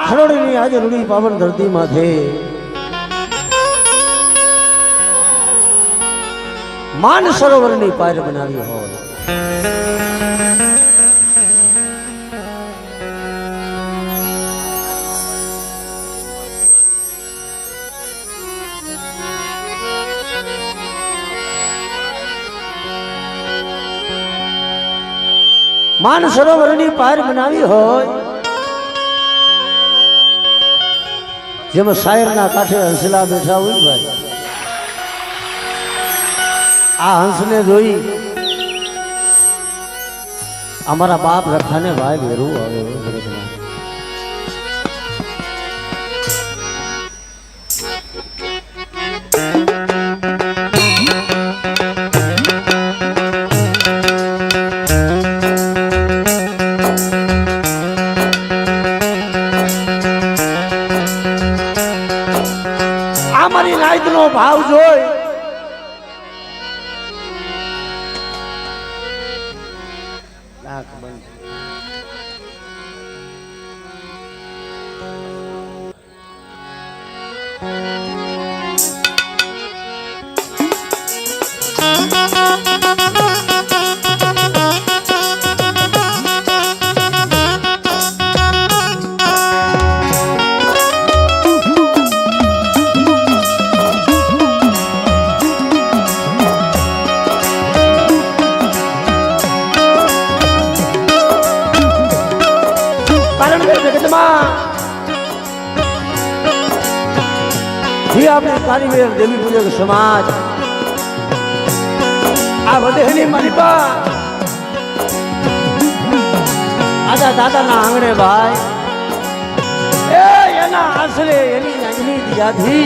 ખરોડીની આજે રૂડી પાવન ધરતી માથે માન સરોવરની પાર બનાવી હોય માન સરોવરની પાર બનાવી હોય જેમાં શાયરના કાંઠે હંસલા બેઠા હોય ભાઈ આ હંસને જોઈ અમારા બાપ રખાને ભાઈ વેરું આવે અમારી નાયતનો ભાવ જોઈ લાખ બંધ આપણે કારીગર દેવી પૂજક સમાજ આ વધેની માલિકા આજા દાદાના આંગણે ભાઈ એ એના આશરે એની નાગની દિયાથી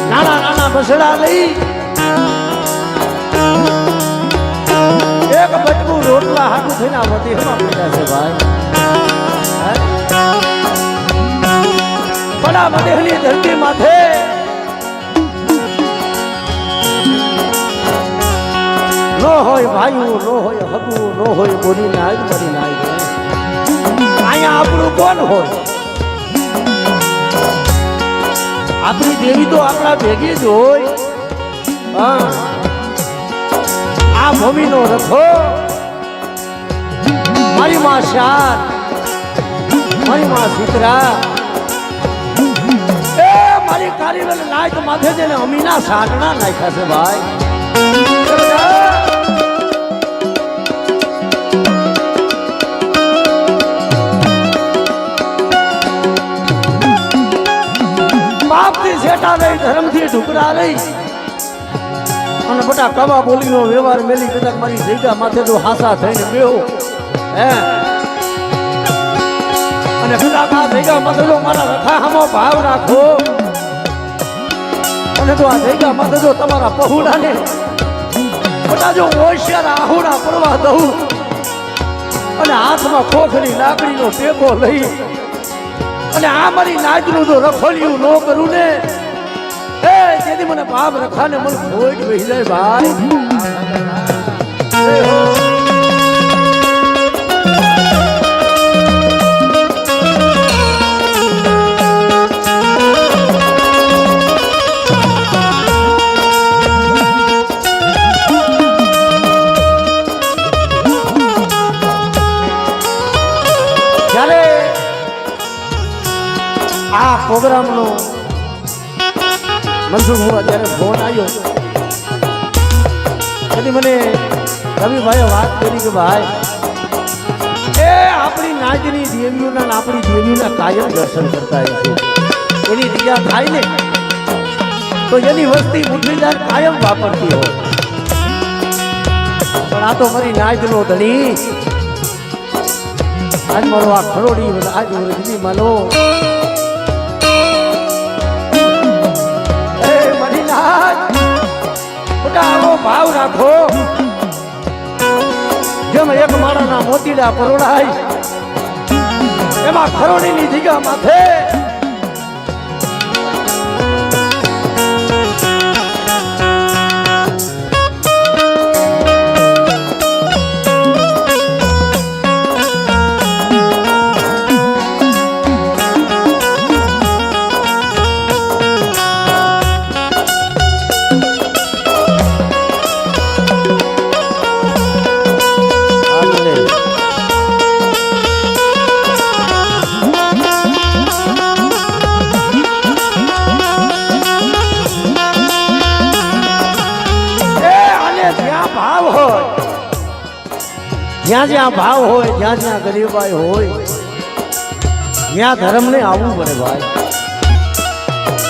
નાના નાના બસડા લઈ એક બટકું રોટલા હાથું થઈને વધેમાં બેઠા છે ભાઈ બડા બદેહની ધરતી માથે નો હોય ભાઈઓ નો હોય હગુ નો હોય બોલી નાય મરી નાય અહીંયા આપણું કોણ હોય આપણી દેવી તો આપણા ભેગી જ હોય આ ભૂમિનો રખો મારી માં શાર મારી માં સીતરા મારી કારીગર લાયક માથે જઈને અમીના સાટણા નાખ્યા છે ભાઈ પાપથી સેટા રહી ધર્મથી ઢુકડા રહી અને બટા કવા બોલીનો વ્યવહાર મેલી કદાચ મારી જગ્યા માથે જો હાસા થઈને બેહો હે અને કદાચ આ જગ્યા માથે જો મારા રખા હમો ભાવ રાખો અને તો આ જગ્યા માથે જો તમારા પહુડાને બધા જો હોશિયાર આહુડા પડવા દઉં અને હાથમાં ખોખરી લાકડીનો ટેકો લઈ અને આ મારી નાચનું જો રખોલિયું ન કરું ને એ જેથી મને બાપ રખાને મને ખોટ વહી જાય ભાઈ આ પ્રોગ્રામનો મંજૂર હોવા ત્યારે ફોન આવ્યો તેથી મને રવિભાઈએ વાત કરી કે ભાઈ એ આપણી નાચની દેવીઓના આપણી દેવીઓના કાયમ દર્શન કરતા હોય છે એની દીજા થાય ને તો એની વસ્તી મુઠ્ઠીદાર કાયમ વાપરતી હોય પણ આ તો મારી નાચનો ધણી આજ મારો આ ખરોડી આજ વૃદ્ધિ માનો ભાવ રાખો જેમ એક માળાના મોતીડા પરોડાય એમાં ખરોડીની જગ્યા માથે જ્યાં જ્યાં ભાવ હોય, જ્યાં જ્યાં ગરીબાઈ હોય, ત્યાં ધર્મને આવવું પડે ભાઈ.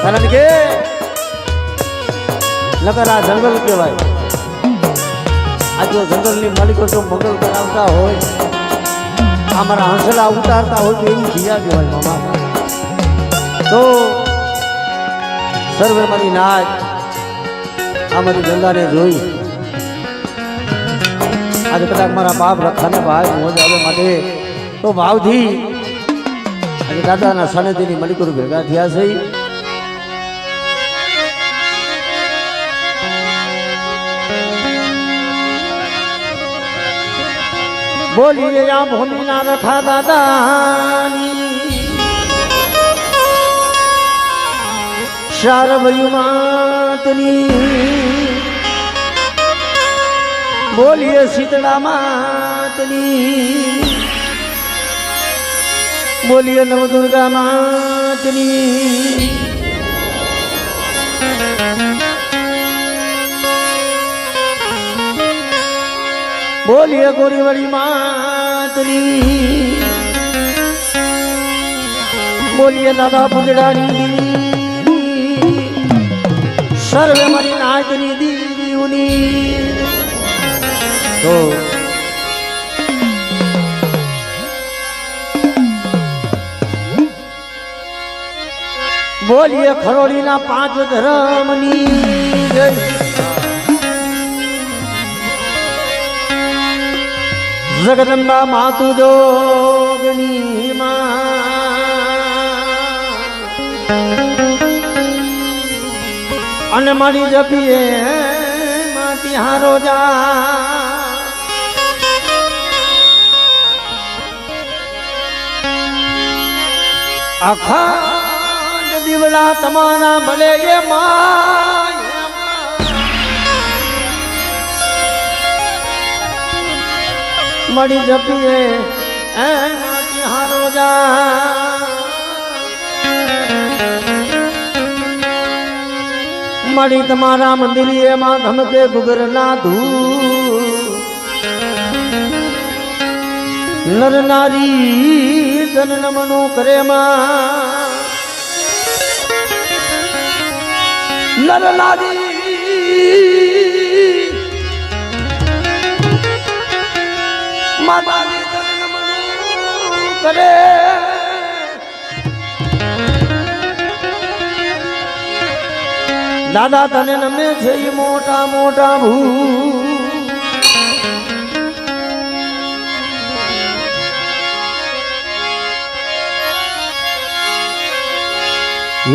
કારણ કે નકર આ જંગલ કહેવાય. આ જો જંગલની માલિકો જો મંગલ કરાવતા હોય, અમારા હંસલા ઉતારતા હોય તો એવું જીયા કહેવાય મામા. તો સર્વે મારી નાચ આ મારી ગંગાને જોઈ આજે કદાચ મારા બાપ રખાને ભાઈ મોજ આવે માટે તો ભાવથી આજે દાદાના સાનિધ્યની મલિકો ભેગા થયા છે. બોલીએ આ ભૂમિના રખા દાદાની શારવયુ માતની, બોલીએ શીતળા માતની, બોલીએ નવદુર્ગા માતની, બોલીએ ગોરીવળી માતની, બોલીએ દાદા પુજડાની, સર્વે મારી નાચની દીવની. તો બોલીએ ખરોડીના 5 ધર્મની જય. જગદંબા માતુ જોગની અને મારી જપીએ માટી હારો જા. અખંડ દીવડા તમારા ભલે એ મળી જપીએ એ માટી હારો જા. મળી તમારા મંદિર એમાં ધમકે ગુગર ના ધૂ. નર નારી જન નમનું કરે માં, નર નારી માતાજી જન નમનું કરે. દાદા તને નમે છે એ મોટા મોટા ભૂ.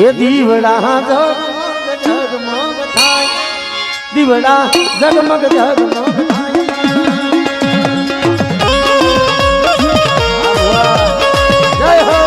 એ દીવડા જગમગ જગમગ થાય, દીવડા જગમગ જગમગ થાય. જય હો.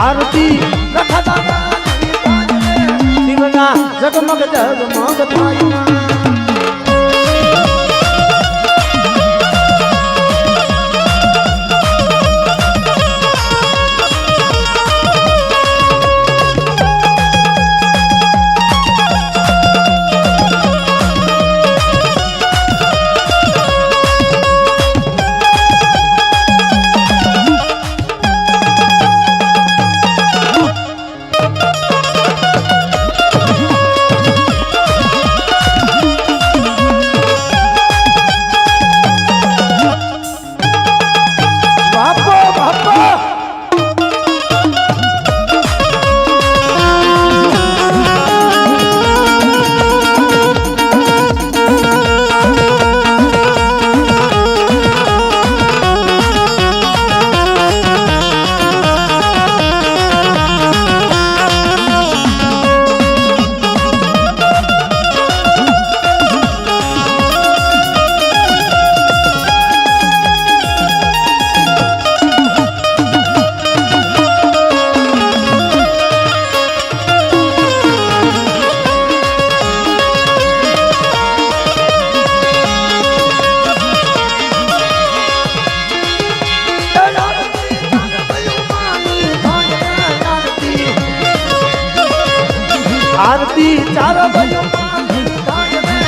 આરતી રખા દાદા દીવડા જગમગ જગમગ થાય. આરતી ચાર બાજુ થાય ને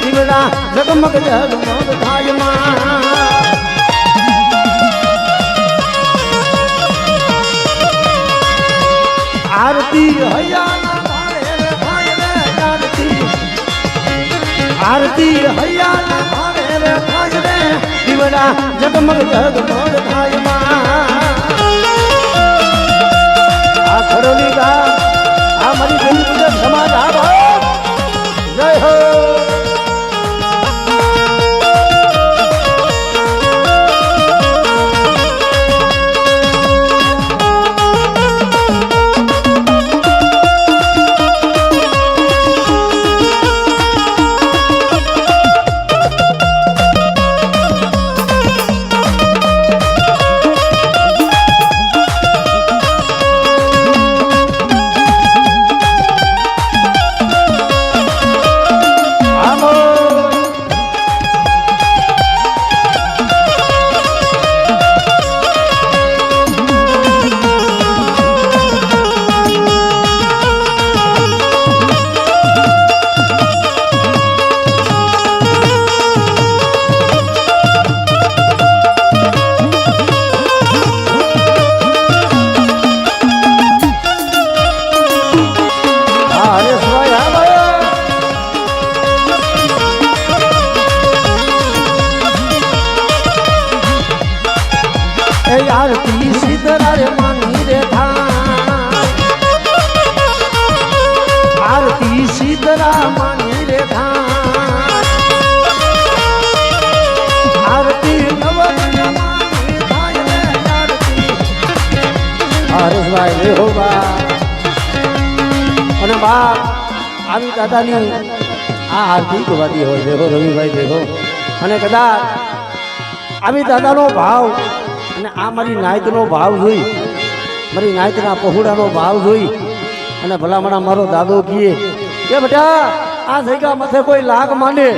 દીવડા જગમગ જગમગ થાય માં આરતી હૈયાના ભારે થાય રે આરતી આરતી હૈયાના ભારે રે થાય રે દીવડા જગમગ જગમગ થાય માં આ ખરોલી ગામ આ મારી ગરીબ પૂજક સમાજ આ ભાવ જય હો આરતી સીતરા રે માની રે થાય આરતી સીતરા માની રે થાય આરતી નવન માની થાય રે આરતી હરેશભાઈ રે હો બા અને બા આવી દાદાની આ આરતી ગવાતી હોય દેખો રવિભાઈ દેખો અને કદાચ આવી દાદાનો ભાવ અને આ મારી નાયતનો ભાવ જોઈ મારી નાયતના પહોળાનો ભાવ જોઈ અને ભલામણા મારો દાદો કીએ કે બેટા આ જગ્યા માથે કોઈ લાગ માંડે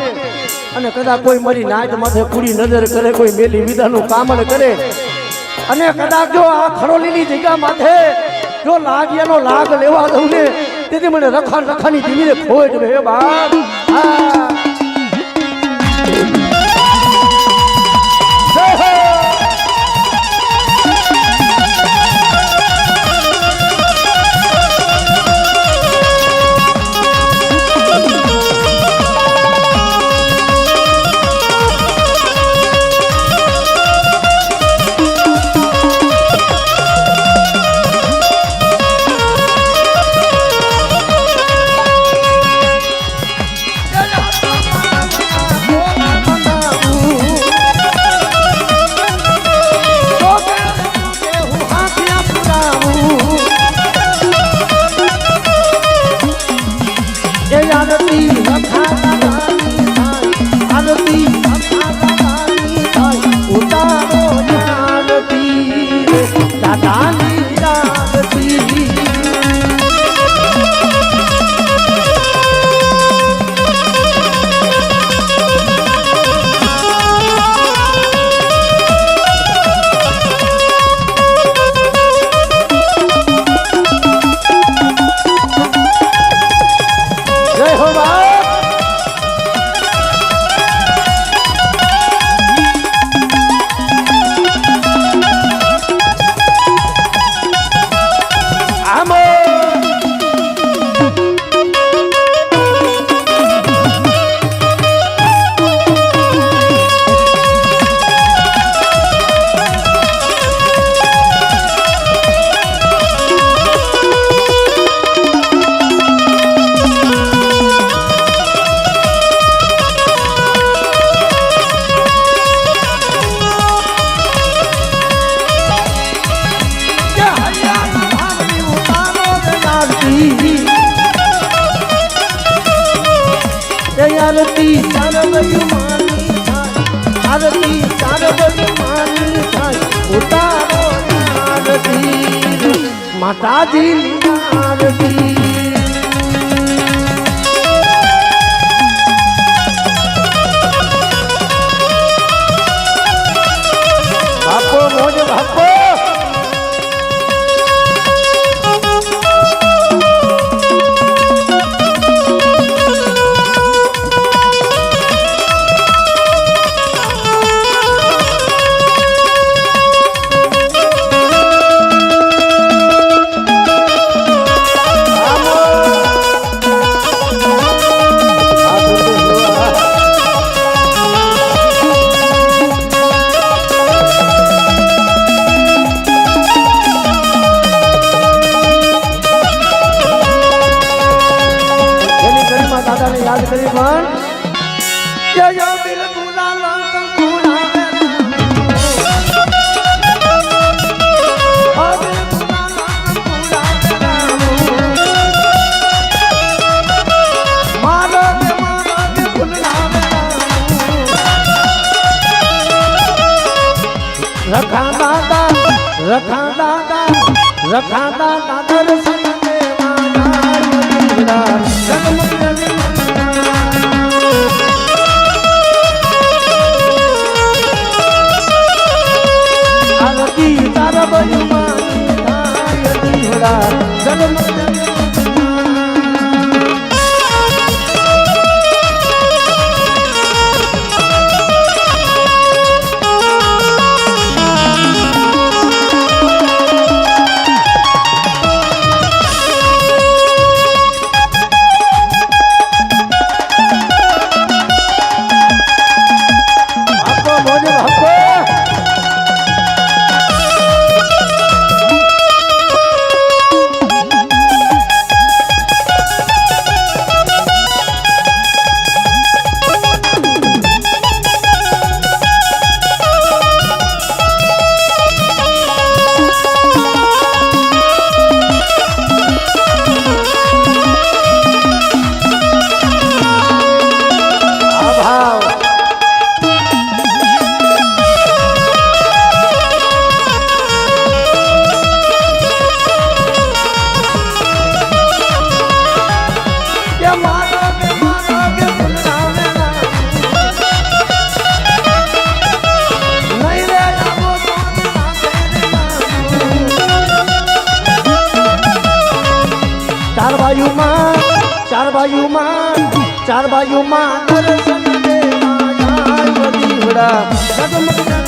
અને કદાચ કોઈ મારી નાયત માથે પૂરી નજર કરે કોઈ મેલી વિધાનું કામણ કરે અને કદાચ જો આ ખરોલીની જગ્યા માથે જો લાગિયાનો લાગ લેવા દઉં ને તેથી મને રખાની ધીમીને ખોટ બે બાપ આરતી ચાર બાજુ માની થાય આરતી ચાર બાજુ માની થાય ઉતારો આરતી માતાજી આરતી બાપો મોજ બાપો પણ જય બિલ ગુલાલા કંકુડા रखा दादा दर्शन आरती तारा बयुमा चार बाजू मां दर्शन देवा आयो दीवड़ा जगमग